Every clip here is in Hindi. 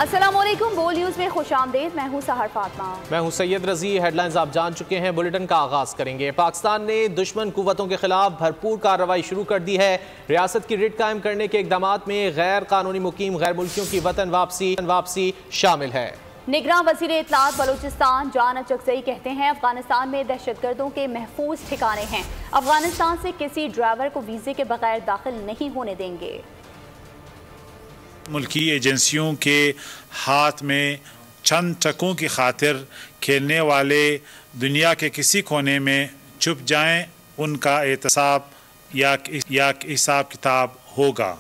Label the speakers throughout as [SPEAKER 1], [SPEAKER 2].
[SPEAKER 1] अस्सलामुअलैकुम, बोल न्यूज़ में खुशामदीद। मैं हूँ सहर फातमा।
[SPEAKER 2] मैं हूँ सैयद रजी। हेडलाइंस आप जान चुके हैं। बुलेटिन का आगाज करेंगे। पाकिस्तान ने दुश्मन कुव्वतों के खिलाफ भरपूर कार्रवाई शुरू कर दी है। रियासत की रिट कायम करने के इकदाम में गैर कानूनी मुकीम गैर मुल्कियों की वतन वापसी शामिल है।
[SPEAKER 1] निगरान वज़ीर इत्तलात बलूचिस्तान जान अचकज़ई कहते हैं अफगानिस्तान में दहशतगर्दों के महफूज ठिकाने हैं। अफगानिस्तान से किसी ड्राइवर को वीज़े के बगैर दाखिल नहीं होने देंगे।
[SPEAKER 3] मुल्की एजेंसियों के हाथ में चंद टकों की खातिर खेलने वाले दुनिया के किसी कोने में छुप जाएं, उनका एहतसाब या हिसाब किताब होगा।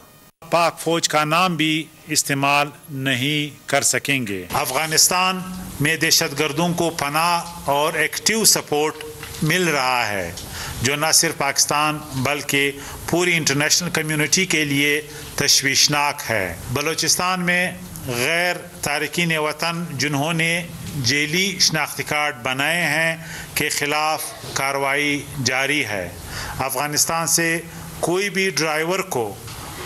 [SPEAKER 3] पाक फौज का नाम भी इस्तेमाल नहीं कर सकेंगे। अफगानिस्तान में दहशतगर्दों को पनाह और एक्टिव सपोर्ट मिल रहा है, जो न सिर्फ पाकिस्तान बल्कि पूरी इंटरनेशनल कम्युनिटी के लिए तशवीशनाक है। बलूचिस्तान में गैर तारकीन वतन जिन्होंने जेली शनाख्ती कार्ड बनाए हैं के ख़िलाफ़ कार्रवाई जारी है। अफ़गानिस्तान से कोई भी ड्राइवर को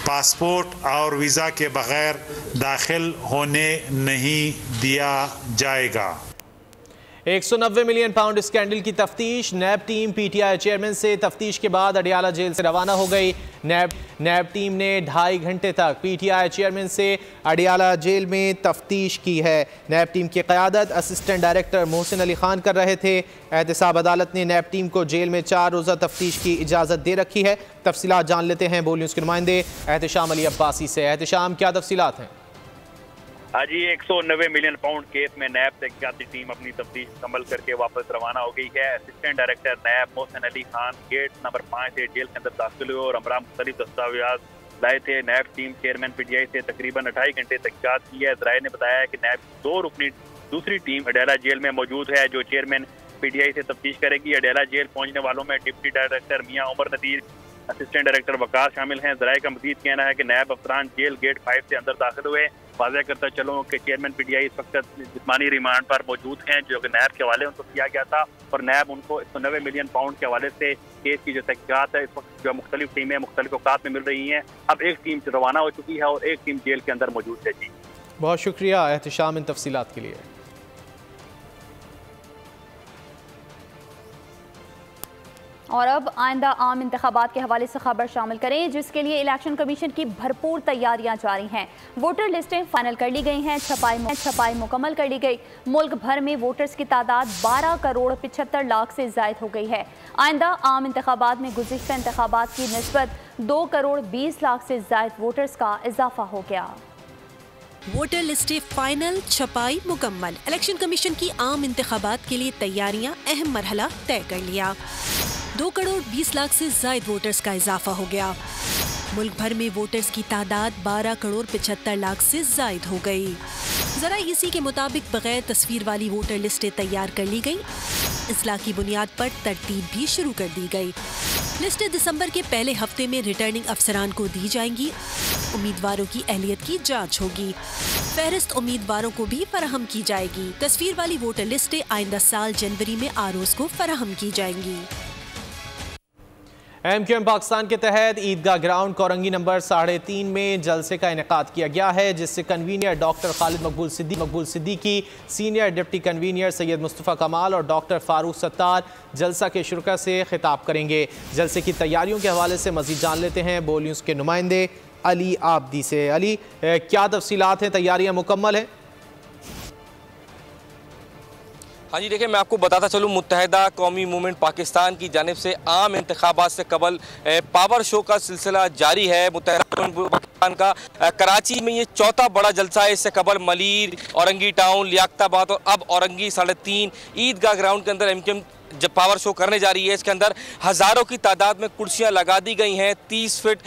[SPEAKER 3] पासपोर्ट और वीज़ा के बग़ैर दाखिल होने नहीं दिया जाएगा।
[SPEAKER 2] 190 मिलियन पाउंड स्कैंडल की तफ्तीश। नैब टीम PTI चेयरमैन से तफ्तीश के बाद अडियाला जेल से रवाना हो गई। नैब टीम ने 2.5 घंटे तक PTI चेयरमैन से अडियाला जेल में तफ्तीश की है। नैब टीम की क़यादत असिस्टेंट डायरेक्टर मोहसिन अली खान कर रहे थे। एहतसाब अदालत ने नैब टीम को जेल में 4 रोज़ा तफ्तीश की इजाज़त दे रखी है। तफसीलात जान लेते हैं बोल न्यूज़ के नुमाइंदे एहतशाम अली अब्बासी से। एहतशाम, क्या तफसीलात हैं?
[SPEAKER 4] आज ही 190 मिलियन पाउंड केस में नैब तहकीकाती टीम अपनी तफ्तीश मुकम्मल करके वापस रवाना हो गई है। Assistant director Naib Mohsin Ali Khan gate number 5 से जेल के अंदर दाखिल हुए और अमरा मुख्तलिफ दस्तावेज़ लाए थे। नैब टीम चेयरमैन PTI से तकरीबन 2.5 घंटे तहकीकात की है। ज़राए ने बताया कि नैब 2 रुकनी दूसरी टीम अडियाला जेल में मौजूद है, जो चेयरमैन PTI से तफ्तीश करेगी। अडियाला जेल पहुँचने वालों में डिप्टी डायरेक्टर मियाँ उमर नदीर, असिस्टेंट डायरेक्टर वकार शामिल हैं। ज़राए का मज़ीद कहना है कि नैब अफसरान जेल गेट 5 से अंदर दाखिल हुए। वाज़ह करता चलो कि चेयरमैन PTI इस वक्त जिस्मानी रिमांड पर मौजूद हैं, जो कि नैब के हवाले उनको किया गया था और नैब उनको 190 मिलियन पाउंड के हवाले से केस की जो तहकीकात है इस वक्त जो मुख्तलिफ टीमें मुख्तलिफ औकात में मिल रही हैं। अब एक टीम रवाना हो चुकी है और एक टीम जेल के अंदर मौजूद है। जी
[SPEAKER 2] बहुत शुक्रिया एहतशाम इन तफसीलात के लिए।
[SPEAKER 1] और अब आइंदा आम इंतखाबात के हवाले से खबर शामिल करें, जिसके लिए इलेक्शन कमीशन की भरपूर तैयारियां जारी हैं। वोटर लिस्टें फाइनल कर ली गई हैं, छपाई मुकम्मल कर ली गई। मुल्क भर में वोटर्स की तादाद 12 करोड़ 75 लाख से ज़ायद हो गई है। आइंदा आम इंतखाबात में गुज़िश्ता इंतखाबात की निस्बत 2 करोड़ 20 लाख से ज़ायद वोटर्स का इजाफा हो गया।
[SPEAKER 5] वोटर लिस्टें फाइनल, छपाई मुकम्मल। इलेक्शन कमीशन की आम इंतखाबात के लिए तैयारियां अहम मरहला तय कर लिया। 2 करोड़ 20 लाख से जायद वोटर्स का इजाफा हो गया। मुल्क भर में वोटर्स की तादाद 12 करोड़ 75 लाख से जायद हो गई। जरा इसी के मुताबिक बगैर तस्वीर वाली वोटर लिस्टें तैयार कर ली गई। इस्लाह की बुनियाद पर तरतीब भी शुरू कर दी गई। लिस्टें दिसंबर के पहले हफ्ते में रिटर्निंग अफसरान को दी जाएंगी। उम्मीदवारों की अहलियत की जांच होगी। फहरिस्त उम्मीदवारों को भी फराहम की जाएगी। तस्वीर वाली वोटर लिस्टें आइंदा साल जनवरी में आरोज को फराहम की जाएंगी।
[SPEAKER 2] MQM पाकिस्तान के तहत ईदगाह ग्राउंड कोरंगी नंबर 3.5 में जलसे का इनेकाद किया गया है, जिससे कन्वीनियर डॉक्टर खालिद मकबूल Siddiqui, senior deputy convener Syed Mustafa कमाल और डॉक्टर फारूक सत्तार जलसा के शुरका से खिताब करेंगे। जलसे की तैयारियों के हवाले से मज़ीद जान लेते हैं बोल न्यूज़ के नुमाइंदे अली आबदी से। अली, क्या तफसीलात हैं? तैयारियाँ मुकम्मल हैं?
[SPEAKER 6] हाँ जी, देखिए मैं आपको बताता चलूँ, मुत्तहिदा कौमी मूवमेंट पाकिस्तान की जानिब से आम इंतखाबात से कबल पावर शो का सिलसिला जारी है। मुत्तहिदा पाकिस्तान का कराची में ये 4था बड़ा जलसा है। इससे कबल मलीर, औरंगी टाउन, लियाकताबाद और अब औरंगी 3.5 ईदगाह ग्राउंड के अंदर MQM जब पावर शो करने जा रही है। इसके अंदर हज़ारों की तादाद में कुर्सियां लगा दी गई हैं। 30 फीट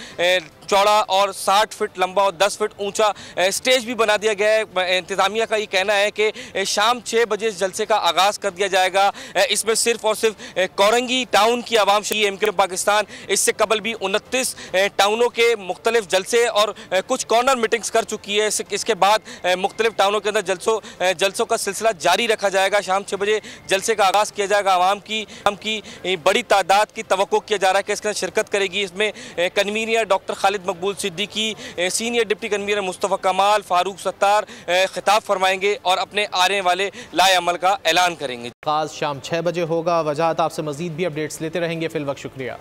[SPEAKER 6] चौड़ा और 60 फीट लंबा और 10 फीट ऊंचा स्टेज भी बना दिया गया है। इंतज़ामिया का ये कहना है कि शाम 6 बजे इस जलसे का आगाज़ कर दिया जाएगा। इसमें सिर्फ और सिर्फ कोरंगी टाउन की आवाम शरीक MQM पाकिस्तान इससे कबल भी 29 टाउनों के मुख्तलिफ जलसे और कुछ कॉर्नर मीटिंग्स कर चुकी है। इसके बाद मुख्तलिफ टाउनों के अंदर जलसों का सिलसिला जारी रखा जाएगा। शाम 6 बजे जलसे का आगाज़ किया जाएगा। आवाम की बड़ी तादाद की तवक्को किया जा रहा है कि इसके अंदर शिरकत करेगी। इसमें कन्वीनियर डॉक्टर खालिद खालिद मकबूल Siddiqui, senior deputy convener Mustafa कमाल, फारूक सत्तार खिताब फरमाएंगे और अपने आने वाले लाए अमल का ऐलान करेंगे।
[SPEAKER 2] खास शाम 6 बजे होगा। वजाहत आपसे मजीद भी अपडेट्स लेते रहेंगे। फिल वक्त शुक्रिया।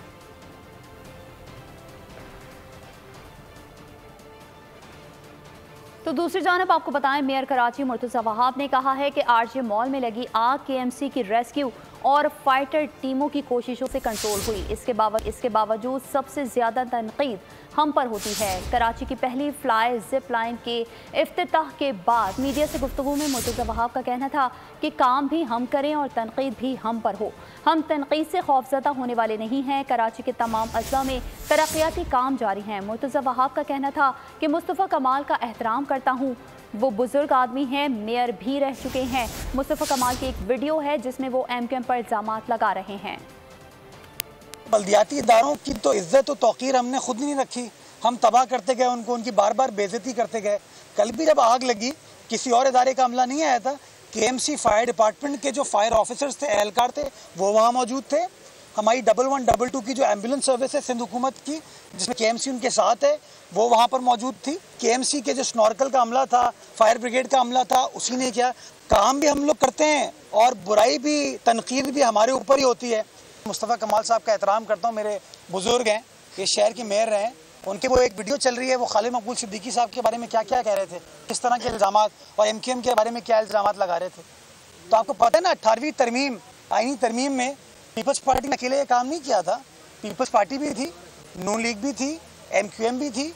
[SPEAKER 1] तो दूसरी जानब आपको बताएं, मेयर कराची मुर्तज़ा वहाब ने कहा है कि आरजे मॉल में लगी आग KMC की रेस्क्यू और फाइटर टीमों की कोशिशों से कंट्रोल हुई। इसके बावजूद सबसे ज़्यादा तनकीद हम पर होती है। कराची की पहली फ्लाई जिप लाइन के इफ्तिताह के बाद मीडिया से गुफ्तगू में मुर्तज़ा वहाब का कहना था कि काम भी हम करें और तनकीद भी हम पर हो। हम तनकीद से खौफज़दा होने वाले नहीं हैं। कराची के तमाम अज़ला में तरक्याती काम जारी हैं। मुर्तज़ा वहाब का कहना था कि मुस्तफ़ा कमाल का एहतराम करता हूँ, वो बुजुर्ग आदमी हैं, मेयर भी रह चुके हैं। मुस्तफ़ा कमाल की एक वीडियो है जिसमें वो MQM पर इल्ज़ामात लगा रहे हैं।
[SPEAKER 7] बल्दियाती इदारों की तो इज्जत और तौकीर हमने खुद नहीं रखी, हम तबाह करते गए उनको, उनकी बार बार बेइज्जती करते गए। कल भी जब आग लगी किसी और इदारे का अमला नहीं आया था, KMC फायर डिपार्टमेंट के जो फायर ऑफिसर्स थे, एहलकार थे, वो वहाँ मौजूद थे। हमारी 1122 की जो एम्बुलेंस सर्विस है सिंध हुकूमत की, जिसमें KMC उनके साथ है, वो वहाँ पर मौजूद थी। KMC के जो स्नॉर्कल का अमला था, फायर ब्रिगेड का अमला था, उसी ने किया। काम भी हम लोग करते हैं और बुराई भी, तनकीद भी हमारे ऊपर ही होती है। मुस्तफ़ा कमाल साहब का एहतराम करता हूँ, मेरे बुजुर्ग हैं, इस शहर के मेयर हैं। उनके वो एक वीडियो चल रही है, वो खालिद मकबूल सिद्दीकी साहब के बारे में क्या क्या कह रहे थे, किस तरह के इल्ज़ामात, और MQM के बारे में क्या इल्ज़ामात लगा रहे थे। तो आपको पता है ना, 18वीं तरमीम, आईनी तरमीम में पीपल्स पार्टी ने अकेले ये काम नहीं किया था। पीपल्स पार्टी भी थी, नून लीग भी थी, MQM भी थी,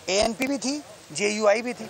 [SPEAKER 7] ANP भी थी, JUI भी थी।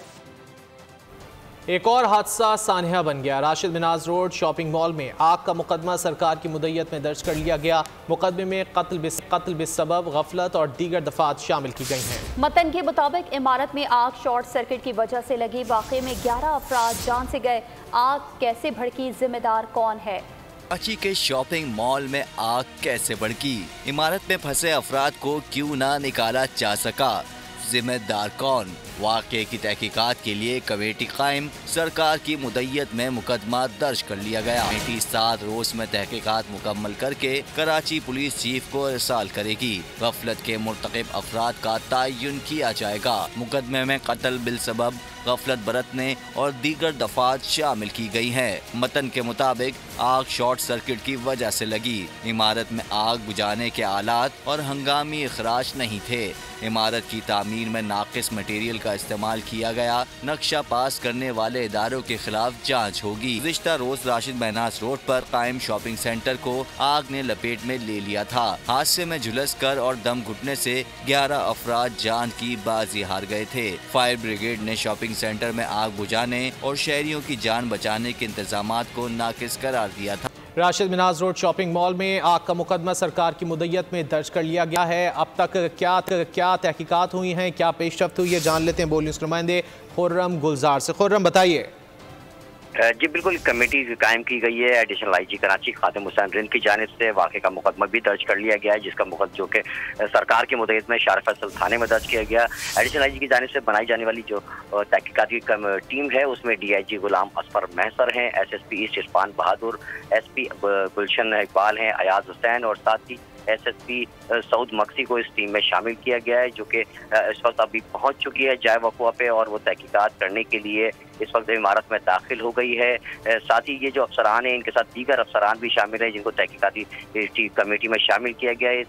[SPEAKER 2] एक और हादसा सानहा बन गया। Rashid Minhas road shopping mall में आग का मुकदमा सरकार की मुद्दत में दर्ज कर लिया गया। मुकदमे में कत्ल बिस्सबब गफलत और दीगर दफात शामिल की गई हैं।
[SPEAKER 1] मतन के मुताबिक इमारत में आग शॉर्ट सर्किट की वजह से लगी। वाक़े में 11 अफराद जान से गए। आग कैसे भड़की, जिम्मेदार कौन है?
[SPEAKER 8] कराची के शॉपिंग मॉल में आग कैसे भड़की, इमारत में फंसे अफराद को क्यों ना निकाला जा सका, जिम्मेदार कौन? वाक़े की तहकीकात के लिए कमेटी कायम, सरकार की मुद्दत में मुकदमा दर्ज कर लिया गया। कमेटी 7 रोज में तहकीकात मुकम्मल करके कराची पुलिस चीफ को इरसाल करेगी। गफलत के मुर्तकिब अफराद का तयन किया जाएगा। मुकदमे में कत्ल बिलसबब गफलत बरतने और दीगर दफात शामिल की गई हैं। मतन के मुताबिक आग शॉर्ट सर्किट की वजह से लगी। इमारत में आग बुझाने के आलात और हंगामी अखराज नहीं थे। इमारत की तामीर में नाकिस मटेरियल का इस्तेमाल किया गया। नक्शा पास करने वाले इदारों के खिलाफ जांच होगी। गुज़िश्ता रोज राशिद महनाज रोड पर कायम शॉपिंग सेंटर को आग ने लपेट में ले लिया था। हादसे में झुलस कर और दम घुटने से 11 अफराद जान की बाजी हार गए थे। फायर ब्रिगेड ने शॉपिंग सेंटर में आग बुझाने और शहरियों की जान बचाने के इंतजामात को नाकिस करार दिया था।
[SPEAKER 2] Rashid Minhas road shopping mall में आग का मुकदमा सरकार की मुद्दत में दर्ज कर लिया गया है। अब तक क्या तहकीकात हुई हैं, क्या पेशरफ्त हुई है, जान लेते हैं बोल न्यूज़ नुमाइंदे खुर्रम गुलजार से। खुर्रम बताइए।
[SPEAKER 9] जी बिल्कुल, कमेटी कायम की गई है। एडिशनल IG कराची खादिम हुसैन रिंद की जानिब से वाक़े का मुकदमा भी दर्ज कर लिया गया है, जिसका मुकदमा जो कि सरकार की मुद्दत में शार फैसल थाने में दर्ज किया गया। एडिशनल IG की जानिब से बनाई जाने वाली जो तहकीकाती टीम है उसमें DIG गुलाम असफर महसर हैं, SSP ईस्ट इरफान बहादुर, SP गुलशन इकबाल हैं, अयाज हुसैन और साथ ही SSP सऊद मक्सी को इस टीम में शामिल किया गया है, जो कि इस वक्त अभी पहुंच चुकी है जाए वक़ुआ पे और वो तहकीकात करने के लिए इस वक्त इमारत में दाखिल हो गई है। साथ ही ये जो अफसरान हैं इनके साथ दीगर अफसरान भी शामिल हैं, जिनको तहकीकाती कमेटी में शामिल किया गया है।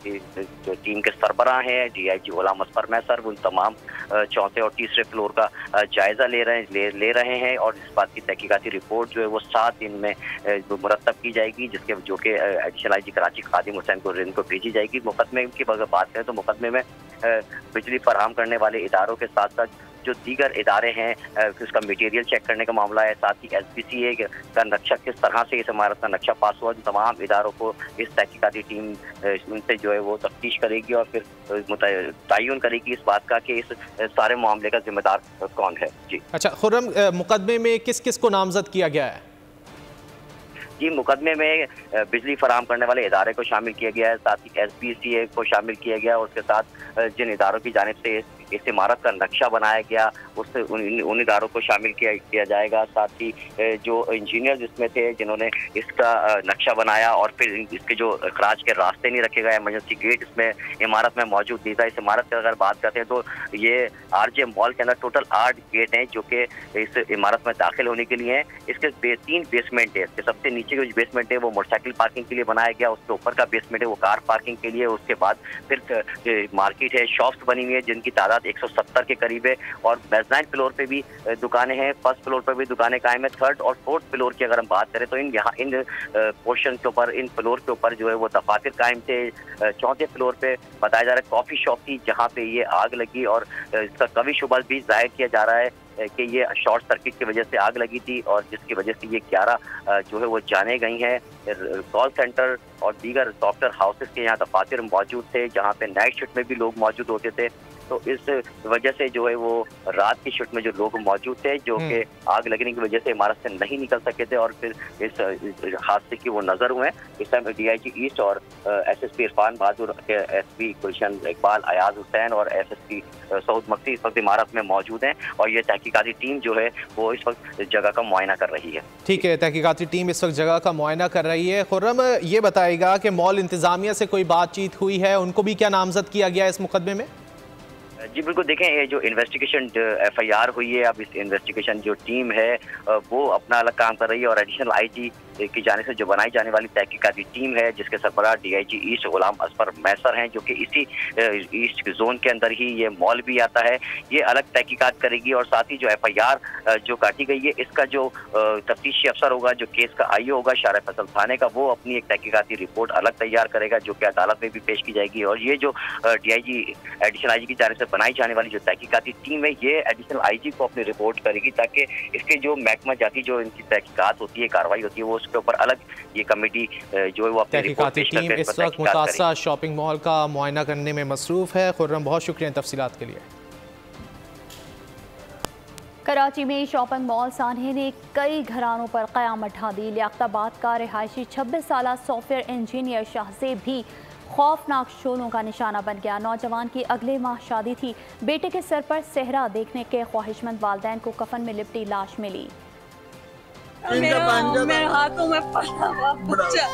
[SPEAKER 9] जो टीम के सरबराह हैं DIG गुलाम असफर महसर, उन तमाम 4थे और 3रे फ्लोर का जायजा ले रहे हैं और इस बात की तहकीकाती रिपोर्ट जो है वो 7 दिन में मुरतब की जाएगी, जो कि एडिशनल IG कराची खादिम हुसैन को रिंद को भेजी जाएगी। मुकदमे की अगर बात करें तो मुकदमे में बिजली फराहम करने वाले इदारों के साथ साथ जो दीगर इदारे हैं उसका मटीरियल चेक करने का मामला है। साथ ही SPCA का नक्शा किस तरह से इस इमारत का नक्शा पास हुआ, तमाम इदारों को इस तहकीकाती टीम से जो है वो तफ्तीश करेगी और फिर तयन करेगी इस बात का कि इस सारे मामले का जिम्मेदार कौन है। जी
[SPEAKER 2] अच्छा खुर्रम, मुकदमे में किस किस को नामजद किया गया है?
[SPEAKER 9] जी मुकदमे में बिजली फराहम करने वाले इदारे को शामिल किया गया है, साथ ही SPCA को शामिल किया गया और उसके साथ जिन इदारों की जानिब से इस इमारत का नक्शा बनाया गया, उससे उन इदारों को शामिल किया जाएगा। साथ ही जो इंजीनियर इसमें थे जिन्होंने इसका नक्शा बनाया, और फिर इसके जो खराज के रास्ते नहीं रखे गए, इमरजेंसी गेट इसमें इमारत में मौजूद नहीं था। इस इमारत की अगर बात करते हैं तो ये आरजे मॉल के अंदर टोटल 8 गेट हैं जो कि इस इमारत में दाखिल होने के लिए हैं। इसके 3 बेसमेंट है। इसके सबसे नीचे जो बेसमेंट है वो मोटरसाइकिल पार्किंग के लिए बनाया गया, उसके ऊपर का बेसमेंट है वो कार पार्किंग के लिए। उसके बाद फिर मार्केट है, शॉप्स बनी हुई है जिनकी तादाद 170 के करीब है, और मेज़नाइन फ्लोर पे भी दुकानें हैं, फर्स्ट फ्लोर पर भी दुकानें कायम है। थर्ड और फोर्थ फ्लोर की अगर हम बात करें तो इन पोर्शन के ऊपर, इन फ्लोर के ऊपर जो है वो दफातर कायम थे। चौथे फ्लोर पे बताया जा रहा है कॉफी शॉप थी जहाँ पे ये आग लगी, और इसका कभी शुबा भी जाहिर किया जा रहा है कि ये शॉर्ट सर्किट की वजह से आग लगी थी, और जिसकी वजह से ये 11 जो है वो जाने गई हैं। कॉल सेंटर और दीगर सॉफ्टवेयर हाउसेस के यहाँ दफातर मौजूद थे जहाँ पे नाइट शिफ्ट में भी लोग मौजूद होते थे। तो इस वजह से जो है वो रात की शिफ्ट में जो लोग मौजूद थे जो कि आग लगने की वजह से इमारत से नहीं निकल सके थे, और फिर इस हादसे की वो नजर हुए। इस टाइम DIG ईस्ट और SSP इरफान बहादुर, SP गुलशन इकबाल, अयाज हुसैन और SSP सऊद मक्सी इस वक्त इमारत में मौजूद हैं, और ये तहकीकाती टीम जो है वो इस वक्त जगह का मुआयना कर रही है।
[SPEAKER 2] ठीक है, तहकीकाती टीम इस वक्त जगह का मुआयना कर रही है। खुर्रम, ये बताएगा कि मॉल इंतजामिया से कोई बातचीत हुई है, उनको भी क्या नामजद किया गया है इस मुकदमे में?
[SPEAKER 9] जी बिल्कुल, देखें ये जो इन्वेस्टिगेशन FIR हुई है, अब इस इन्वेस्टिगेशन जो टीम है वो अपना अलग काम कर रही है, और एडिशनल IG की जाने से जो बनाई जाने वाली तहकीकाती टीम है जिसके सरबराह DIG ईस्ट गुलाम असफर मैसर हैं, जो कि इसी ईस्ट जोन के अंदर ही ये मॉल भी आता है, ये अलग तहकीकात करेगी। और साथ ही जो FIR जो काटी गई है इसका जो तफ्तीशी अफसर होगा, जो केस का IO होगा शारिफ फैसल थाने का, वो अपनी एक तहकीकाती रिपोर्ट अलग तैयार करेगा जो कि अदालत में भी पेश की जाएगी। और ये जो DIG एडिशनल IG की जाने से बनाई जाने वाली जो तहकीकाती टीम है ये एडिशनल IG को अपनी रिपोर्ट करेगी, ताकि इसके जो महकमा जाती जो इनकी तहकीकात होती है, कार्रवाई होती है, वो उसके ऊपर अलग ये कमेटी जो है वो अपनी रिपोर्ट पेश करके
[SPEAKER 2] इस वक्त मुतासा शॉपिंग मॉल का मुआयना करने में मसरूफ है। खुर्रम, बहुत शुक्रिया तफसीलात के लिए।
[SPEAKER 1] कराची में शॉपिंग मॉल सानहे ने कई घरानों पर क़यामत ढा दी। लियाकताबाद का रिहायशी 26 साला सॉफ्टवेयर इंजीनियर शाहज़ेब भी खौफनाक शोलों का निशाना बन गया। नौजवान की अगले माह शादी थी। बेटे के सर पर सेहरा देखने के ख्वाहिशमंद वालिदैन को कफन में लिपटी लाश मिली।
[SPEAKER 10] मेरे हाथों में पड़ा हुआ बच्चा।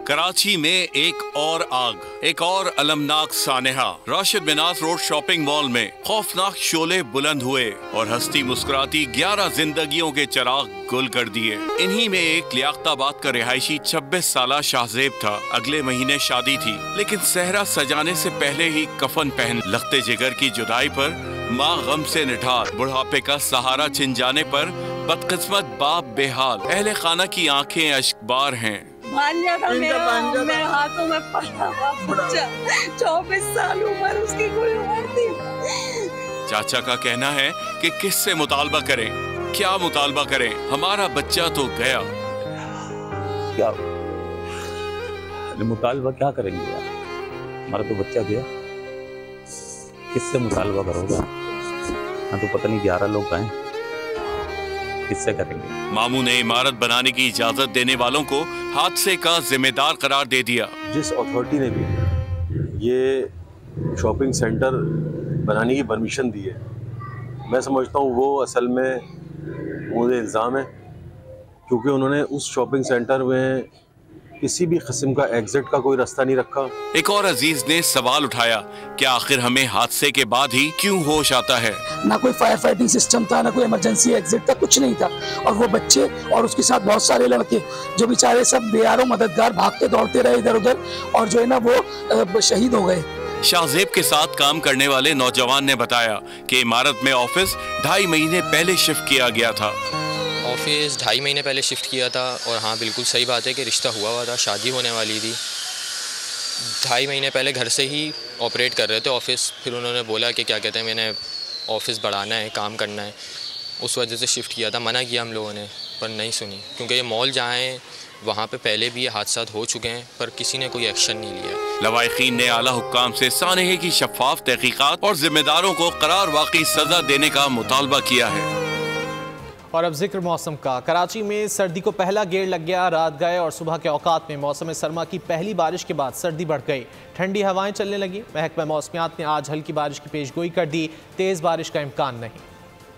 [SPEAKER 11] कराची में एक और आग, एक और अलमनाक सानेहा। Rashid Manas road shopping mall में खौफनाक शोले बुलंद हुए और हंसती मुस्कुराती 11 जिंदगियों के चिराग गुल कर दिए। इन्हीं में एक लियाकताबाद का रिहायशी 26 साला शाहज़ेब था। अगले महीने शादी थी, लेकिन सेहरा सजाने से पहले ही कफन पहन। लगते जिगर की जुदाई पर माँ गम से निठार, बुढ़ापे का सहारा छिन जाने पर बदकिस्मत बाप बेहाल। अहले खाना की आंखें अश्कबार हैं।
[SPEAKER 10] भांजा था मेरे हाथों में पड़ा हुआ बच्चा, 24 साल उम्र उसकी कोई उम्र थी।
[SPEAKER 11] चाचा का कहना है कि किससे मुतालबा करें, क्या मुतालबा करें, हमारा बच्चा तो गया।
[SPEAKER 12] क्या मुतालबा क्या करेंगे यार, हमारा तो बच्चा गया, किससे मुतालबा करोगे? हाँ तो पता नहीं 11 लोग आए, किससे करेंगे?
[SPEAKER 11] मामू ने इमारत बनाने की इजाजत देने वालों को हादसे का जिम्मेदार करार दे दिया।
[SPEAKER 13] जिस अथॉरिटी ने भी ये शॉपिंग सेंटर बनाने की परमिशन दी है, मैं समझता हूँ वो असल में मुझे इल्ज़ाम है, क्योंकि उन्होंने उस शॉपिंग सेंटर में किसी भी किस्म का एग्जिट का कोई रास्ता नहीं रखा।
[SPEAKER 11] एक और अजीज ने सवाल उठाया, क्या आखिर हमें हादसे के बाद ही क्यों होश आता है?
[SPEAKER 7] ना कोई फायर फाइटिंग सिस्टम था, ना कोई इमरजेंसी एग्जिट था, कुछ नहीं था। और वो बच्चे और उसके साथ बहुत सारे लड़के जो बेचारे सब बेयारो मददगार भागते दौड़ते रहे इधर उधर, और जो है ना वो शहीद हो गए।
[SPEAKER 11] शाहज़ेब के साथ काम करने वाले नौजवान ने बताया कि इमारत में ऑफिस 2.5 महीने पहले शिफ्ट किया गया था।
[SPEAKER 14] ऑफिस 2.5 महीने पहले शिफ्ट किया था, और हाँ बिल्कुल सही बात है कि रिश्ता हुआ था, शादी होने वाली थी। 2.5 महीने पहले घर से ही ऑपरेट कर रहे थे ऑफिस। फिर उन्होंने बोला कि क्या कहते हैं मैंने ऑफिस बढ़ाना है, काम करना है, उस वजह से शिफ्ट किया था। मना किया हम लोगों ने, पर नहीं सुनी, क्योंकि ये मॉल जहाँ है वहाँ पे पहले भी ये हादसा हो चुके हैं, पर किसी ने कोई एक्शन नहीं लिया।
[SPEAKER 11] लवाहिकीन ने आला हुक्काम से सानेहे की शफाफ तहकीकात और जिम्मेदारों को करार वाकई सजा देने का मुतालबा किया है।
[SPEAKER 2] और अब जिक्र मौसम का। कराची में सर्दी को पहला गेड़ लग गया। रात गए और सुबह के औकात में मौसम सरमा की पहली बारिश के बाद सर्दी बढ़ गई। ठंडी हवाएं चलने लगी। महकमा मौसमियात ने आज हल्की बारिश की पेशगोई कर दी। तेज बारिश का इम्कान नहीं।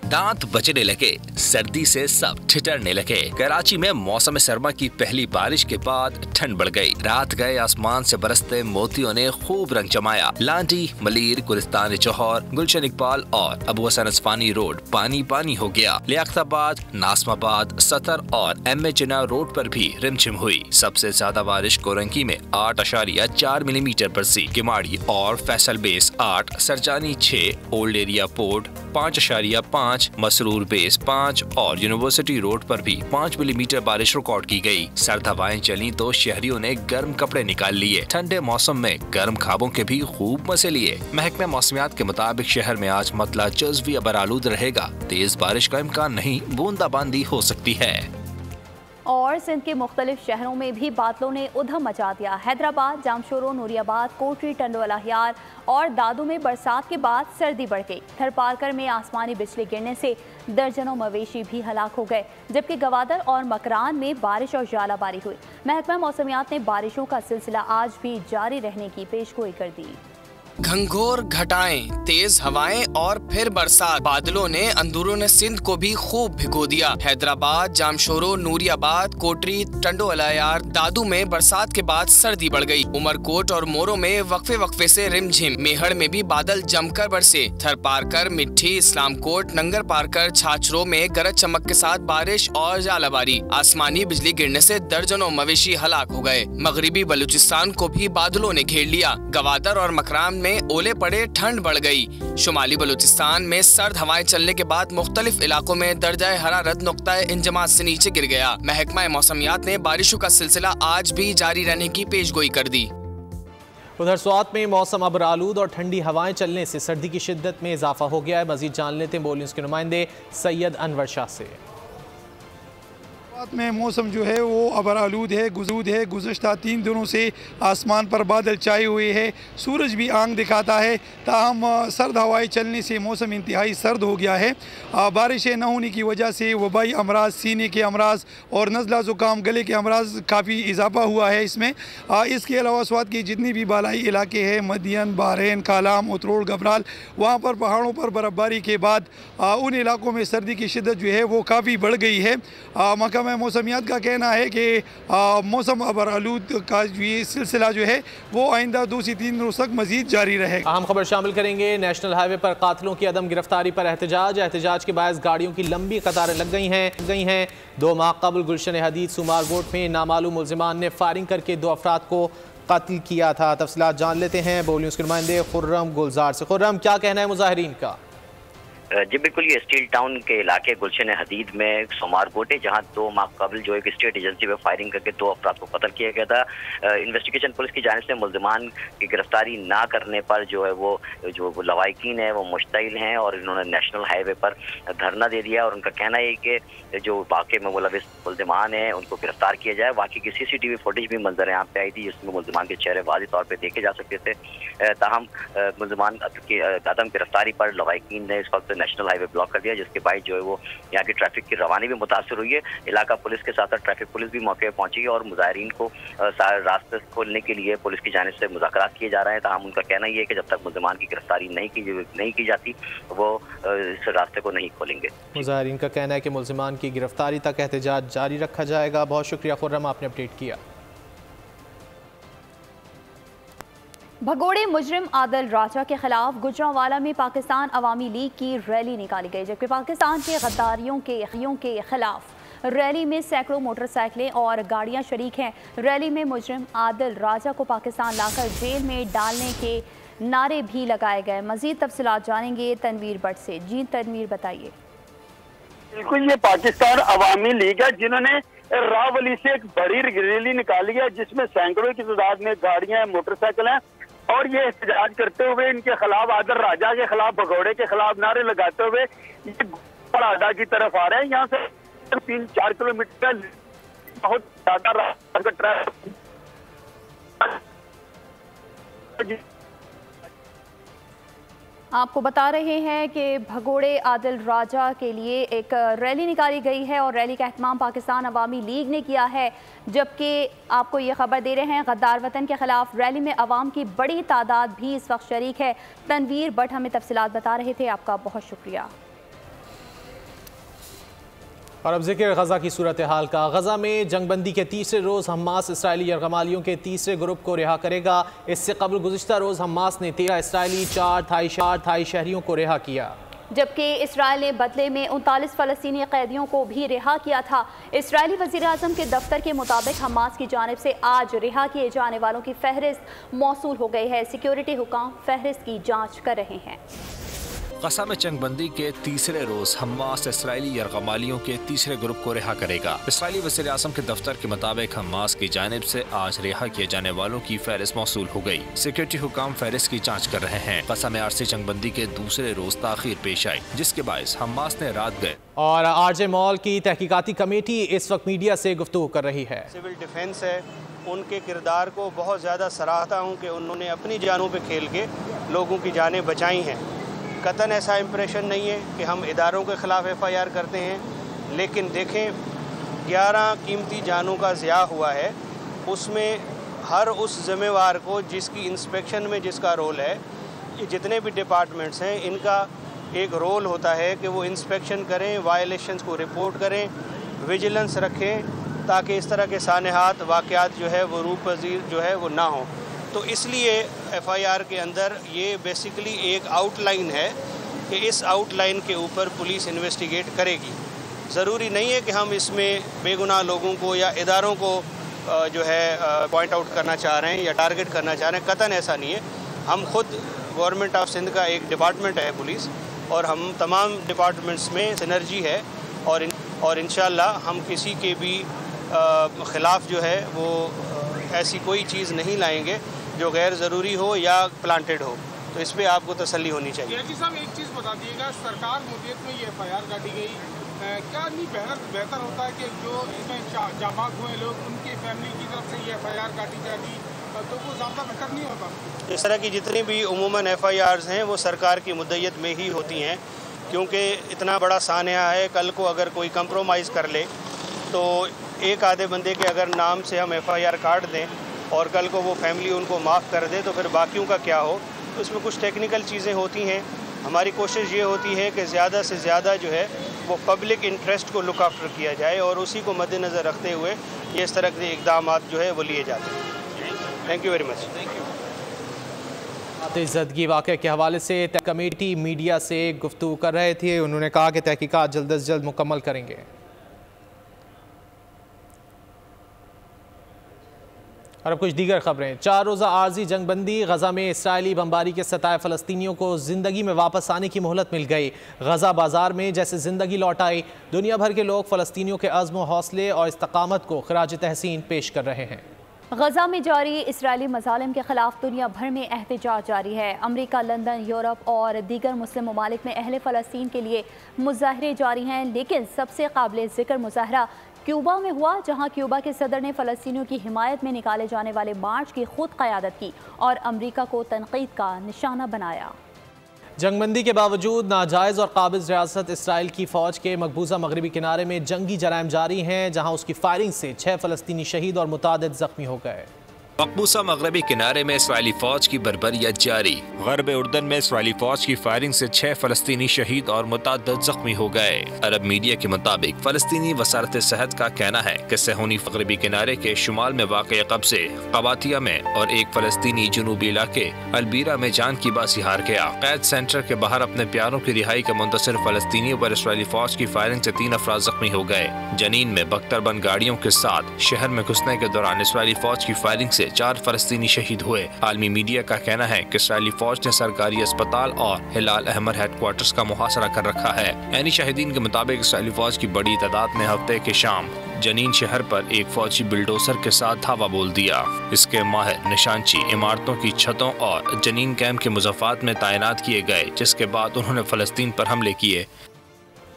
[SPEAKER 15] दांत बजने लगे, सर्दी से सब ठिठरने लगे। कराची में मौसम सरमा की पहली बारिश के बाद ठंड बढ़ गई। रात गए आसमान से बरसते मोतियों ने खूब रंग जमाया। लांडी, मलीर, गुलिस्तान जौहर, गुलशन इकबाल और अबू हसन अस्फानी रोड पानी पानी हो गया। लियाकताबाद, नासमाबाद, सतर और एम ए जिना रोड पर भी रिमझिम हुई। सबसे ज्यादा बारिश कोरंकी में 8.4 मिलीमीटर बरसी। किमाड़ी और Faisal base 8, Sarjani 6, old area port 5.5, Masroor base 5 और यूनिवर्सिटी रोड पर भी 5 मिलीमीटर बारिश रिकॉर्ड की गई। सर्द हवाएं चली तो शहरियों ने गर्म कपड़े निकाल लिए। ठंडे मौसम में गर्म खाबों के भी खूब मजे लिए। महकमा मौसमियात के मुताबिक शहर में आज मतला जज़वी अबरालूद रहेगा। तेज बारिश का इम्कान नहीं, बूंदाबांदी हो सकती है।
[SPEAKER 1] और सिंध के मुख्तलिफ शहरों में भी बादलों ने उधम मचा दिया। हैदराबाद, जामशोरो, नूरियाबाद, कोटरी, टंडोलाहियार और दादू में बरसात के बाद सर्दी बढ़ गई। थरपारकर में आसमानी बिजली गिरने से दर्जनों मवेशी भी हलाक हो गए, जबकि गवादर और मकरान में बारिश और जालाबारी हुई। महकमा मौसमियात ने बारिशों का सिलसिला आज भी जारी रहने की पेशगोई कर दी।
[SPEAKER 16] घंघोर घटाएं, तेज हवाएं और फिर बरसात। बादलों ने अंदरूनी सिंध को भी खूब भिगो दिया। हैदराबाद, जामशोरो, नूरियाबाद, कोटरी, टंडोलायार, दादू में बरसात के बाद सर्दी बढ़ गई। उमरकोट और मोरो में वक्फे वक्फे से रिमझिम। मेहड़ में भी बादल जमकर बरसे। थरपारकर, मिट्टी, इस्लामकोट, नंगर पारकर, छाछरो में गरज चमक के साथ बारिश और जालाबारी। आसमानी बिजली गिरने से दर्जनों मवेशी हलाक हो गए। मगरिबी बलूचिस्तान को भी बादलों ने घेर लिया। गवादर और मकरान में ओले पड़े, ठंड बढ़ गई। शुमाली बलूचिस्तान में सर्द हवाएं चलने के बाद मुख्तलिफ इलाकों में दर्जाए हरारत नुक्ता इंजमात से नीचे गिर गया। महकमा मौसमियात ने बारिशों का सिलसिला आज भी जारी रहने की पेशगोई कर दी।
[SPEAKER 2] उधर स्वात में मौसम अबरालूद और ठंडी हवाएं चलने से सर्दी की शिद्दत में इजाफा हो गया है। मजीद जान लेते हैं बोलिंस के नुमाइंदे सैयद अनवर शाह से।
[SPEAKER 17] में मौसम जो है वो अबरालूद है, गुजूद है। गुज़श्ता 3 दिनों से आसमान पर बादल छाए हुए है, सूरज भी आंख दिखाता है। ताहम सर्द हवाएं चलने से मौसम इंतहाई सर्द हो गया है। बारिशें न होने की वजह से वबाई अमराज, सीने के अमराज और नज़ला ज़ुकाम, गले के अमराज काफ़ी इजाफा हुआ है इसमें। इसके अलावा स्वात के जितने भी बालाई इलाके हैं, मदियन, बहरैन, कालाम, उतरोड़, गबराल, वहाँ पर पहाड़ों पर बर्फ़बारी के बाद उन इलाकों में सर्दी की शिद्दत जो है वो काफ़ी बढ़ गई है। महकमा मौसमियात का कहना है कि मौसम अबरालूद का ये सिलसिला जो है वो आइंदा 2 से 3 दिनों तक मजीद जारी रहेगा।
[SPEAKER 2] अहम खबर शामिल करेंगे। नेशनल हाईवे पर कातिलों की अदम गिरफ्तारी पर एहतजाज के बायस गाड़ियों की लंबी कतारें लग गई हैं। 2 माह कबल गुलशन हदीद सुमारगोट में नामालूम मुल्जिमान ने फायरिंग करके 2 अफराद को कत्ल किया था। तफसीलात जान लेते हैं बोलियों के नुमाइंदे खुर्रम गुलजार से। खुर्रम, क्या कहना है मुजाहिरीन का?
[SPEAKER 9] जी बिल्कुल, ये स्टील टाउन के इलाके गुलशन हदीद में सोमारगोट है, जहाँ 2 माह कबल जो एक स्टेट एजेंसी में फायरिंग करके 2 अफराद को कत्ल किया गया था। इन्वेस्टिगेशन पुलिस की जानिब से मुल्जिमान की गिरफ्तारी ना करने पर जो है वो लवाकिन है वो मुश्तइल हैं और इन्होंने नेशनल हाईवे पर धरना दे दिया। और उनका कहना है कि जो वाक़े में मुलविस मुल्जिमान हैं उनको गिरफ्तार किया जाए। वाक़ई की CCTV फुटेज भी मंजर यहाँ पे आई थी, जिसमें मुल्जिमान के चेहरे वाज़ेह तौर पर देखे जा सकते थे। ताहम मुल्जिमान की अदम गिरफ्तारी पर लवाकिन ने इस वक्त नेशनल हाईवे ब्लॉक कर दिया, जिसके बाद जो है वो यहाँ की ट्रैफिक की रवानी भी मुतासर हुई है। इलाका पुलिस के साथ साथ ट्रैफिक पुलिस भी मौके पर पहुंची है और मुजाहिरीन को रास्ते खोलने के लिए पुलिस की जानिब से मुज़ाकरात किए जा रहे हैं। ताहम उनका कहना ये है कि जब तक मुल्जिमान की गिरफ्तारी नहीं की जाती वो इस रास्ते को नहीं खोलेंगे।
[SPEAKER 2] मुजाहिरीन का कहना है कि मुल्जिमान की गिरफ्तारी तक एहतजाज जारी रखा जाएगा। बहुत शुक्रिया खुर्रम, आपने अपडेट किया।
[SPEAKER 1] भगोड़े मुजरिम आदिल राजा के खिलाफ गुजरांवाला में पाकिस्तान अवामी लीग की रैली निकाली गई, जबकि पाकिस्तान के गद्दारियों के खिलाफ रैली में सैकड़ों मोटरसाइकिलें और गाड़ियां शरीक हैं। रैली में मुजरिम आदिल राजा को पाकिस्तान लाकर जेल में डालने के नारे भी लगाए गए। मजीद तफसीलात जानेंगे तनवीर भट्ट से। जी तनवीर, बताइए।
[SPEAKER 18] बिल्कुल, ये पाकिस्तान अवामी लीग है जिन्होंने रावली से एक बड़ी रैली निकाली है, जिसमें सैकड़ों की तादाद में गाड़ियां, मोटरसाइकिल हैं और ये एहतजाज करते हुए इनके खिलाफ, आदिल राजा के खिलाफ, भगोड़े के खिलाफ नारे लगाते हुए ये अड्डा की तरफ आ रहे हैं। यहाँ से 3-4 किलोमीटर बहुत ज्यादा रास्ता का ट्रैफिक
[SPEAKER 1] आपको बता रहे हैं कि भगोड़े आदिल राजा के लिए एक रैली निकाली गई है और रैली का एहतमाम पाकिस्तान अवामी लीग ने किया है, जबकि आपको ये खबर दे रहे हैं गद्दार वतन के खिलाफ रैली में अवाम की बड़ी तादाद भी इस वक्त शरीक है। तनवीर भट्ट हमें तफसीलात बता रहे थे, आपका बहुत शुक्रिया।
[SPEAKER 2] और अब जिक्र गजा की सूरत हाल का। गजा में जंगबंदी के तीसरे रोज़ हमास इसराइली यरगमालियों के तीसरे ग्रुप को रिहा करेगा। इससे कबल गुज़िश्ता रोज़ हमास ने 13 इसराइली 4 थाई शहरियों को रिहा किया,
[SPEAKER 1] जबकि इसराइल ने बदले में 39 फ़लस्तीनी कैदियों को भी रिहा किया था। इसराइली वज़ीर-ए-आज़म के दफ्तर के मुताबिक हमास की जानिब से आज रिहा किए जाने वालों की फहरिस्त मौसूल हो गई है। सिक्योरिटी हुकाम फहरिस्त की जाँच कर रहे हैं।
[SPEAKER 15] गजा में जंगबंदी के तीसरे रोज हमास इसराइली यरगमालियों के तीसरे ग्रुप को रिहा करेगा। इसराइली वज़ीर-ए-आज़म के दफ्तर के मुताबिक हमास की जानिब से आज रिहा किए जाने वालों की फहरिस्त मौसूल हो गई। सिक्योरिटी हुकाम फहरिस्त की जांच कर रहे हैं। गजा में आरसी जंगबंदी के दूसरे रोज ताखीर पेश आई, जिसके बायस हमास ने रात गए।
[SPEAKER 2] और आरजे मॉल की तहकीकाती कमेटी इस वक्त मीडिया से गुफ्तगू कर रही है।
[SPEAKER 19] सिविल डिफेंस है, उनके किरदार को बहुत ज़्यादा सराहता हूँ कि उन्होंने अपनी जानों पे खेल के लोगों की जानें बचाई हैं। कतन ऐसा इम्प्रेशन नहीं है कि हम इदारों के ख़िलाफ़ FIR करते हैं, लेकिन देखें 11 कीमती जानों का ज़िया हुआ है, उसमें हर उस ज़िम्मेवार को जिसकी इंस्पेक्शन में जिसका रोल है, ये जितने भी डिपार्टमेंट्स हैं इनका एक रोल होता है कि वो इंस्पेक्शन करें, वायलेशंस को रिपोर्ट करें, विजिलेंस रखें, ताकि इस तरह के सानहात वाक़यात जो है वो रूप पज़ीर जो है वो ना हो। तो इसलिए FIR के अंदर ये बेसिकली एक आउटलाइन है कि इस आउटलाइन के ऊपर पुलिस इन्वेस्टिगेट करेगी। ज़रूरी नहीं है कि हम इसमें बेगुनाह लोगों को या इदारों को जो है पॉइंट आउट करना चाह रहे हैं या टारगेट करना चाह रहे हैं, कतन ऐसा नहीं है। हम खुद गवर्नमेंट ऑफ सिंध का एक डिपार्टमेंट है पुलिस, और हम तमाम डिपार्टमेंट्स में सिनर्जी है, और इंशाअल्लाह हम किसी के भी ख़िलाफ़ जो है वो ऐसी कोई चीज़ नहीं लाएंगे जो गैर ज़रूरी हो या प्लांटेड हो। तो इस पर आपको तसल्ली होनी चाहिए।
[SPEAKER 20] जी साहब, एक चीज़ बता दीजिएगा, सरकार मुद्दत में ये FIR काटी गई, क्या नहीं बेहतर होता है कि जो इसमें जाबाज हुए लोग उनकी फैमिली की तरफ से ये FIR काटी जाती, तो वो ज़्यादा बेहतर नहीं होता?
[SPEAKER 19] इस तरह की जितनी भी उमूमन FIRs हैं वो सरकार की मुद्दत में ही होती हैं, क्योंकि इतना बड़ा सान्या है। कल को अगर कोई कंप्रोमाइज़ कर ले तो एक आधे बंदे के अगर नाम से हम FIR काट दें और कल को वो फैमिली उनको माफ़ कर दे तो फिर बाकियों का क्या हो। तो इसमें कुछ टेक्निकल चीज़ें होती हैं। हमारी कोशिश ये होती है कि ज़्यादा से ज़्यादा जो है वो पब्लिक इंटरेस्ट को लुक आफ्टर किया जाए, और उसी को मद्देनज़र रखते हुए ये इस तरह के इक़दाम जो है वो लिए जाते हैं। Thank you very much.
[SPEAKER 2] ज़दगी वाक़े के हवाले से कमेटी मीडिया से गुफ्तगू कर रहे थे। उन्होंने कहा कि तहकीकात जल्द अज जल्द मुकम्मल करेंगे। और अब कुछ दीगर खबरें। 4 रोज़ा आर्जी जंगबंदी। गजा में इसराइली बमबारी के सताए फ़लस्तीनियों को ज़िंदगी में वापस आने की मोहलत मिल गई। गजा बाजार में जैसे ज़िंदगी लौट आई। दुनिया भर के लोग फ़लस्तीनियों के अज़्म हौसले और इस्तकामत को खिराज तहसीन पेश कर रहे हैं।
[SPEAKER 1] गजा में जारी इसराइली मज़ालिम के खिलाफ दुनिया भर में एहतजाज जारी है। अमरीका, लंदन, यूरोप और दीगर मुस्लिम ममालिक में अहले फ़लस्तीन के लिए मुज़ाहरे जारी हैं, लेकिन सबसे काबिल ज़िक्र मुज़ाहरा क्यूबा में हुआ, जहां क्यूबा के सदर ने फ़लस्तीनियों की हिमायत में निकाले जाने वाले मार्च की खुद क़यादत की और अमरीका को तनकीद का निशाना बनाया।
[SPEAKER 2] जंगबंदी के बावजूद नाजायज़ और काबिज़ रियासत इसराइल की फ़ौज के मकबूजा मगरबी किनारे में जंगी जराइम जारी हैं, जहां उसकी फायरिंग से 6 फ़लस्तीनी शहीद और मुतादिद ज़ख्मी हो गए।
[SPEAKER 15] मकबूसा मगरबी किनारे में इसराइली फौज की बर्बरियत जारी। गरब उर्दन में इसराइली फौज की फायरिंग से 6 फ़लस्तीनी शहीद और मुतअद्दिद ज़ख्मी हो गए। अरब मीडिया के मुताबिक फ़लस्तीनी वज़ारत सेहत का कहना है कि सहूनी मगरबी किनारे के शुमाल में वाक़े कब्ज़े कबातिया में और एक फ़लस्तीनी जनूबी इलाके अलबीरा में जान की बासी हार गया। कैद सेंटर के बाहर अपने प्यारों की रिहाई के मुंतज़िर फ़लस्तीनियों पर इसराइली फौज की फायरिंग से 3 अफराद ज़ख्मी हो गए। जनीन में बख्तरबंद गाड़ियों के साथ शहर में घुसने के दौरान इसराइली फौज की फायरिंग से 4 फ़लस्तीनी शहीद हुए। आलमी मीडिया का कहना है कि इसराइली फौज ने सरकारी अस्पताल और हिलाल अहमर हेडक्वार्टर्स का मुहासरा कर रखा है। यानी शाहिदीन के मुताबिक इसराइली फौज की बड़ी तादाद ने हफ्ते के शाम जनीन शहर पर एक फौजी बुलडोजर के साथ धावा बोल दिया। इसके माहिर निशानची इमारतों की छतों और जनीन कैंप के मुज़ाफ़ात में तैनात किए गए, जिसके बाद उन्होंने फ़लस्तीन पर हमले किए।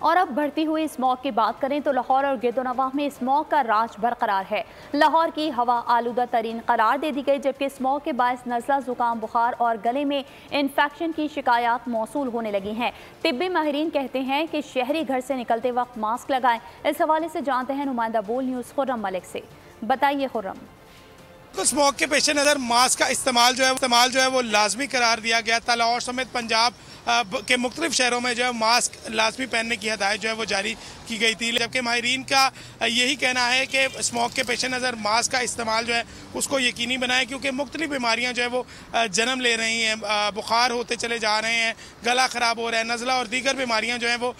[SPEAKER 1] और अब बढ़ती हुई स्मॉग की बात करें तो लाहौर और गिरदोनवाह में स्मॉग का राज बरकरार है। लाहौर की हवा आलूदा तरीन करार दे दी गई, जबकि स्मॉग के बायस नज़ला, जुकाम, बुखार और गले में इन्फेक्शन की शिकायत मौसूल होने लगी हैं। तिब्बी माहिरीन कहते हैं कि शहरी घर से निकलते वक्त मास्क लगाएं। इस हवाले से जानते हैं नुमाइंदा बोल न्यूज़ खुर्रम मलिक से। बताइए खुर्रम।
[SPEAKER 20] तो स्मॉग के पेश नज़र मास्क का इस्तेमाल जो है वो लाजमी करार दिया गया था। लाहौर समेत पंजाब के मुख्तलिफ शहरों में जो है मास्क लाजमी पहनने की हदायत जो है वो जारी की गई थी, जबकि माहिरीन का यही कहना है कि स्मॉग के पेश नज़र मास्क का इस्तेमाल जो है उसको यकीनी बनाएं, क्योंकि मुख्तलिफ बीमारियां जो है वो जन्म ले रही हैं। बुखार होते चले जा रहे हैं, गला ख़राब हो रहा है, नज़ला और दीगर बीमारियां जो हैं वो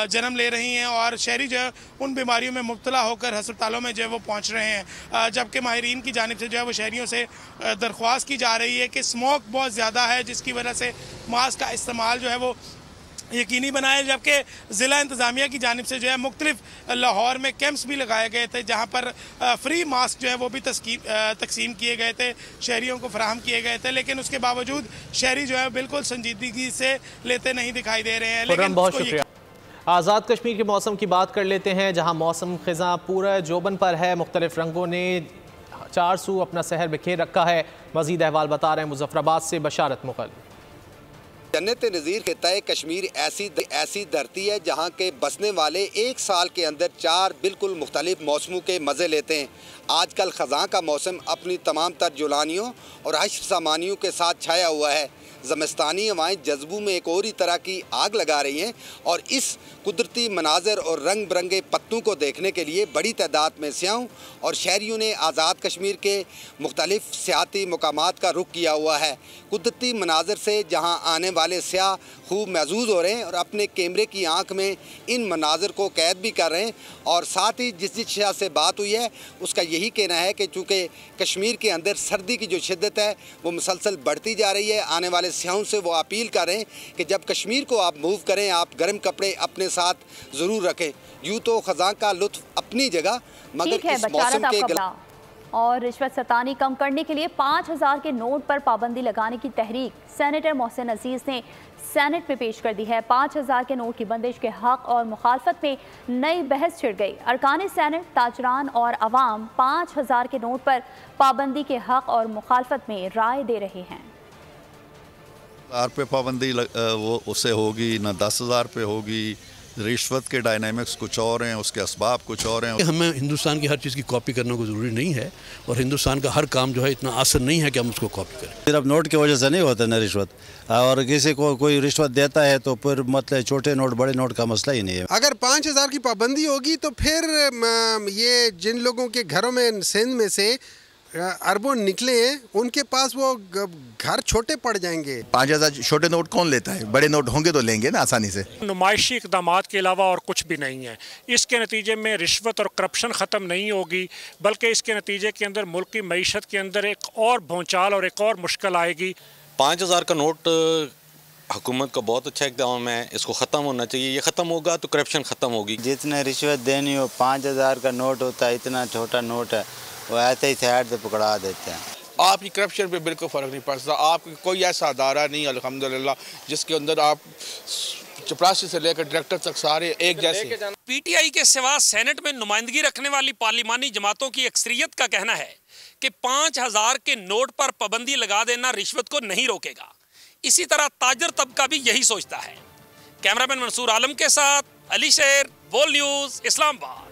[SPEAKER 20] जन्म ले रही हैं और शहरी जो है उन बीमारियों में मुब्तला होकर हस्पतालों में जो है वो पहुँच रहे हैं। जबकि माहिरीन की जानिब से जो है वो शहरियों से दरख्वास्त की जा रही है कि स्मॉग बहुत ज़्यादा है, जिसकी वजह से मास्क का इस्तेमाल जो है वो यकीनी बनाए। जबकि ज़िला इंतज़ामिया की जानिब से जो है मुख्तलिफ लाहौर में कैंप्स भी लगाए गए थे, जहाँ पर फ्री मास्क जो है वो भी तकसीम किए गए थे, शहरियों को फराहम किए गए थे, लेकिन उसके बावजूद शहरी जो है बिल्कुल संजीदगी से लेते नहीं दिखाई दे रहे हैं। लेकिन
[SPEAKER 2] बहुत शुक्रिया। आज़ाद कश्मीर के मौसम की बात कर लेते हैं, जहाँ मौसम ख़िज़ां पूरा जोबन पर है। मुख्तलिफ रंगों ने चार सू अपना सहर बिखेर रखा है। मज़ीद अहवाल बता रहे हैं मुजफ्फराबाद से बशारत मुग़ल।
[SPEAKER 21] जन्नत नज़ीर कहता है कश्मीर ऐसी धरती है जहाँ के बसने वाले एक साल के अंदर 4 बिल्कुल मुख्तलिफ मौसमों के मज़े लेते हैं। आजकल ख़ज़ां का मौसम अपनी तमाम तर जुलानियों और हश्र सामानियों के साथ छाया हुआ है। ज़मस्तानी हवाएँ जज्बों में एक और ही तरह की आग लगा रही हैं और इस कुदरती मनाजर और रंग बिरंगे पत्तों को देखने के लिए बड़ी तादाद में स्याहों और शहरियों ने आज़ाद कश्मीर के मुख्तलिफ सियाती मकामात का रुख किया हुआ है। कुदरती मनाजर से जहाँ आने वाले स्याह खूब महजूज हो रहे हैं और अपने कैमरे की आँख में इन मनाजर को कैद भी कर रहे हैं। और साथ ही जिस शहर से बात हुई है उसका यही कहना है कि चूँकि कश्मीर के अंदर सर्दी की जो शिद्दत है वो मुसलसल बढ़ती जा रही है, आने वाले स्याहों से वो अपील कर रहे हैं कि जब कश्मीर को आप मूव करें आप गर्म कपड़े अपने साथ ज़रूर रखें। यूँ तो ख़ज़ां का लुत्फ़ अपनी जगह, मगर इस मौसम के
[SPEAKER 1] और रिश्वत सतानी कम करने के लिए 5000 के नोट पर पाबंदी लगाने की तहरीक सेनेटर मोहसिन अजीज़ ने सेनेट में पेश कर दी है। 5000 के नोट की बंदिश के हक और मुखालफत में नई बहस छिड़ गई। अरकान सेनेट, ताजरान और अवाम 5000 के नोट पर पाबंदी के हक और मुखालफत में राय दे रहे हैं।
[SPEAKER 22] 1000 पे पाबंदी वो उससे होगी ना 10,000 पे होगी। रिश्वत के डायनामिक्स कुछ और हैं, उसके असबाब कुछ और हैं।
[SPEAKER 23] हमें हिंदुस्तान की हर चीज़ की कॉपी करने को ज़रूरी नहीं है और हिंदुस्तान का हर काम जो है इतना आसान नहीं है कि हम उसको कॉपी करें।
[SPEAKER 24] सिर्फ नोट की वजह से नहीं होता ना रिश्वत, और किसी को कोई रिश्वत देता है तो फिर मतलब छोटे नोट बड़े नोट का मसला ही नहीं है।
[SPEAKER 25] अगर 5000 की पाबंदी होगी तो फिर ये जिन लोगों के घरों में सिंध में से अरबों निकले हैं उनके पास वो घर छोटे पड़ जाएंगे।
[SPEAKER 26] 5000 छोटे नोट कौन लेता है, बड़े नोट होंगे तो लेंगे ना आसानी से।
[SPEAKER 27] नुमाइशी इक़दामात के अलावा और कुछ भी नहीं है। इसके नतीजे में रिश्वत और करप्शन ख़त्म नहीं होगी, बल्कि इसके नतीजे के अंदर मुल्क की मईशत के अंदर एक और भौचाल और एक और मुश्किल आएगी।
[SPEAKER 28] 5000 का नोट हुकूमत का बहुत अच्छा इक़दाम है, इसको ख़त्म होना चाहिए। ये ख़त्म होगा तो करप्शन ख़त्म होगी।
[SPEAKER 24] जितने रिश्वत देनी हो 5000 का नोट होता है, इतना छोटा नोट है, वो ऐसे ही साइड से पकड़ा देते हैं।
[SPEAKER 29] आपकी करप्शन पे बिल्कुल फ़र्क नहीं पड़ता। आपकी कोई ऐसा अदारा नहीं अल्हम्दुलिल्लाह जिसके अंदर आप चपरासी से लेकर डायरेक्टर तक सारे एक जैसे।
[SPEAKER 30] पीटीआई के सिवा सेनेट में नुमाइंदगी रखने वाली पार्लिमानी जमातों की अक्सरियत का कहना है कि 5000 के नोट पर पाबंदी लगा देना रिश्वत को नहीं रोकेगा। इसी तरह ताजर तबका भी यही सोचता है। कैमरामैन मंसूर आलम के साथ अली शेर, बोल news, Islamabad.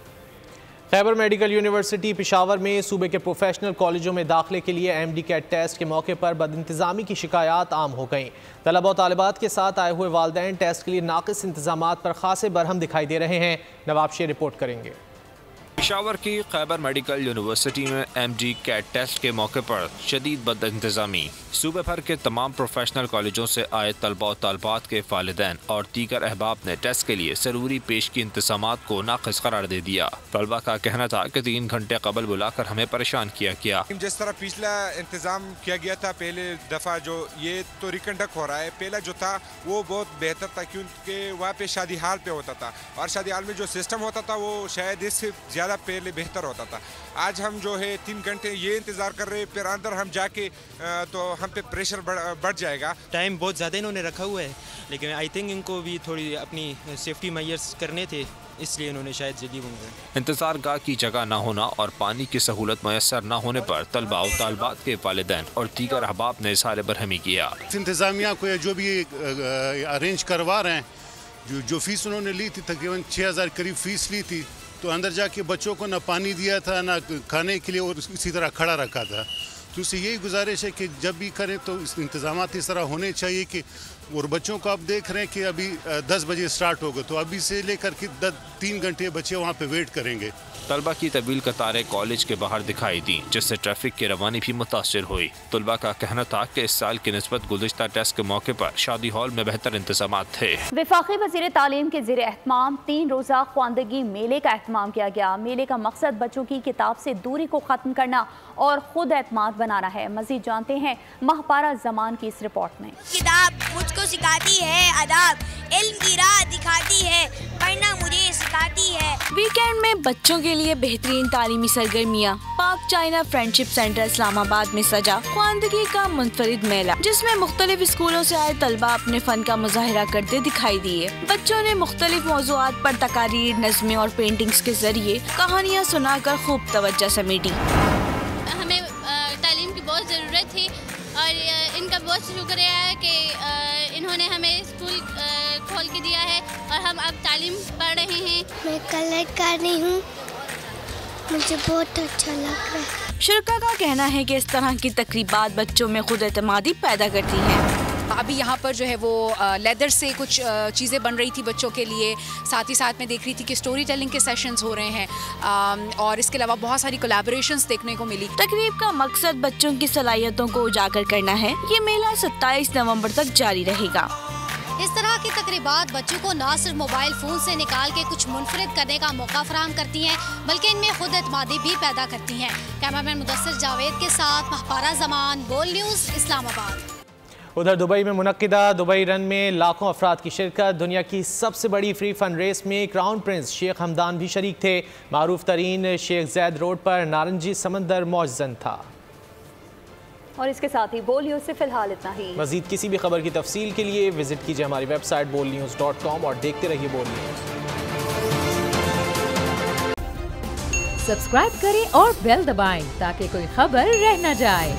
[SPEAKER 2] Khyber medical university Peshawar में सूबे के प्रोफेशनल कॉलेजों में दाखिले के लिए MD कैट टेस्ट के मौके पर बदइंतजामी की शिकायत आम हो गईं। तलबा और तालिबात के साथ आए हुए वालिदैन टेस्ट के लिए नाकिस इंतजामात पर खासे बरहम दिखाई दे रहे हैं। नवाब शेर रिपोर्ट करेंगे।
[SPEAKER 15] पेशावर की खैबर मेडिकल यूनिवर्सिटी में MD कैट टेस्ट के मौके पर शदीद बदइंतजामी। सूबे भर के तमाम प्रोफेशनल कॉलेजों से आए तलबा और तालिबात के वालिदैन और दीगर अहबाब ने टेस्ट के लिए ज़रूरी पेश की इंतजामात को नाक़िस करार दे दिया। तलबा का कहना था कि 3 घंटे कबल बुलाकर हमें परेशान किया गया।
[SPEAKER 31] जिस तरह पिछला इंतजाम किया गया था पहले दफ़ा, जो ये तो रिकंडक्ट हो रहा है, पहला जो था वो बहुत बेहतर था, क्योंकि वहाँ पे शादी हाल पे होता था और शादी हाल में जो सिस्टम होता था वो शायद इससे ज़्यादा ज़्यादा पहले बेहतर होता था। आज हम जो है 3 घंटे ये इंतज़ार कर रहे हैं, फिर अंदर हम जाके तो हम पे प्रेशर बढ़ जाएगा।
[SPEAKER 3] टाइम बहुत ज़्यादा इन्होंने रखा हुआ है, लेकिन आई थिंक इनको भी थोड़ी अपनी सेफ्टी मेजर्स करने थे, इसलिए इन्होंने शायद जल्दी मंगवाया।
[SPEAKER 15] इंतजार गाह की जगह न होना और पानी की सहूलत मैसर न होने पर तलबा और तालबात के वालिदैन और दीगर अहबाब ने इज़हार बरहमी किया।
[SPEAKER 4] इंतज़ामिया को जो भी अरेंज करवा रहे हैं, जो फीस उन्होंने ली थी तकरीबन 6000 करीब फीस ली थी, तो अंदर जाके बच्चों को ना पानी दिया था ना खाने के लिए, और इसी तरह खड़ा रखा था। तो उससे यही गुजारिश है कि जब भी करें तो इंतजाम इस तरह होने चाहिए कि, और बच्चों को आप देख रहे हैं कि अभी 10 बजे स्टार्ट होगा, तो अभी से लेकर के 3 घंटे बच्चे वहाँ पे वेट करेंगे।
[SPEAKER 15] तलबा की तवील कतारें कॉलेज के बाहर दिखाई दी, जिससे ट्रैफिक की रवानी भी मुतासिर हुई। तलबा का कहना था कि इस साल की निस्बत गुज़िश्ता टेस्ट के मौके पर शादी हॉल में बेहतर इंतजाम थे।
[SPEAKER 1] वफाकी वज़ीर तालीम के ज़ेर एहतमाम 3 रोज़ा ख्वानदगी मेले का एहतमाम किया गया। मेले का मकसद बच्चों की किताब से दूरी को ख़त्म करना और खुद एतमाद बनाना है। मज़ीद जानते हैं महपारा जमान की इस रिपोर्ट में।
[SPEAKER 5] किताब मुझको सिखाती है अदब, इल्म की राह दिखाती है, पढ़ना मुझे सिखाती है।
[SPEAKER 6] वीकेंड में बच्चों के लिए बेहतरीन तालीमी सरगर्मियाँ। पाक चाइना फ्रेंडशिप सेंटर इस्लामाबाद में सजा ख्वानदगी का मुनफरिद मेला, जिसमें मुख्तलिफ स्कूलों से आए तलबा अपने फन का मुजाहिरा करते दिखाई दिए। बच्चों ने मुख्तलिफ मौज़ूआत पर तकारीर, नज़्में और पेंटिंग्स के जरिए कहानियाँ सुनाकर खूब तवज्जो समेटी।
[SPEAKER 7] हमें तालीम की बहुत ज़रूरत थी और इनका बहुत शुक्रिया है कि इन्होंने हमें स्कूल खोल के दिया है और हम अब तालीम पढ़ रहे हैं।
[SPEAKER 5] मैं कलर कर रही हूँ, मुझे बहुत अच्छा लग रहा है।
[SPEAKER 6] शुरका का कहना है कि इस तरह की तकरीबात बच्चों में खुद एतमादी पैदा करती हैं।
[SPEAKER 8] अभी यहाँ पर जो है वो लेदर से कुछ चीज़ें बन रही थी बच्चों के लिए, साथ ही साथ मैं देख रही थी कि स्टोरी टेलिंग के सेशंस हो रहे हैं और इसके अलावा बहुत सारी कोलैबोरेशंस देखने को मिली।
[SPEAKER 6] तकरीब का मकसद बच्चों की सलाहियतों को उजागर करना है। ये मेला 27 नवंबर तक जारी रहेगा।
[SPEAKER 10] इस तरह की तकरीबात बच्चों को न सिर्फ मोबाइल फ़ोन से निकाल के कुछ मुनफरिद करने का मौका फराहम करती हैं, बल्कि इनमें खुद एतमादी भी पैदा करती हैं। कैमरामैन मुदस्सिर जावेद के साथ महपारा जमान, बोल न्यूज़, इस्लामाबाद।
[SPEAKER 2] उधर दुबई में मुनक्किदा दुबई रन में लाखों अफराद की शिरकत। दुनिया की सबसे बड़ी फ्री फन रेस में क्राउन प्रिंस शेख हमदान भी शरीक थे। मारूफ तरीन शेख जैद रोड पर नारंगी समंदर मौजज़न था।
[SPEAKER 1] और इसके साथ ही बोल न्यूज़ से फिलहाल इतना ही।
[SPEAKER 2] मजीद किसी भी खबर की तफसील के लिए विजिट कीजिए हमारी वेबसाइट bolnews.com और देखते रहिए बोल न्यूज़।
[SPEAKER 11] सब्सक्राइब करें और बेल दबाएं ताकि कोई खबर रह न जाए।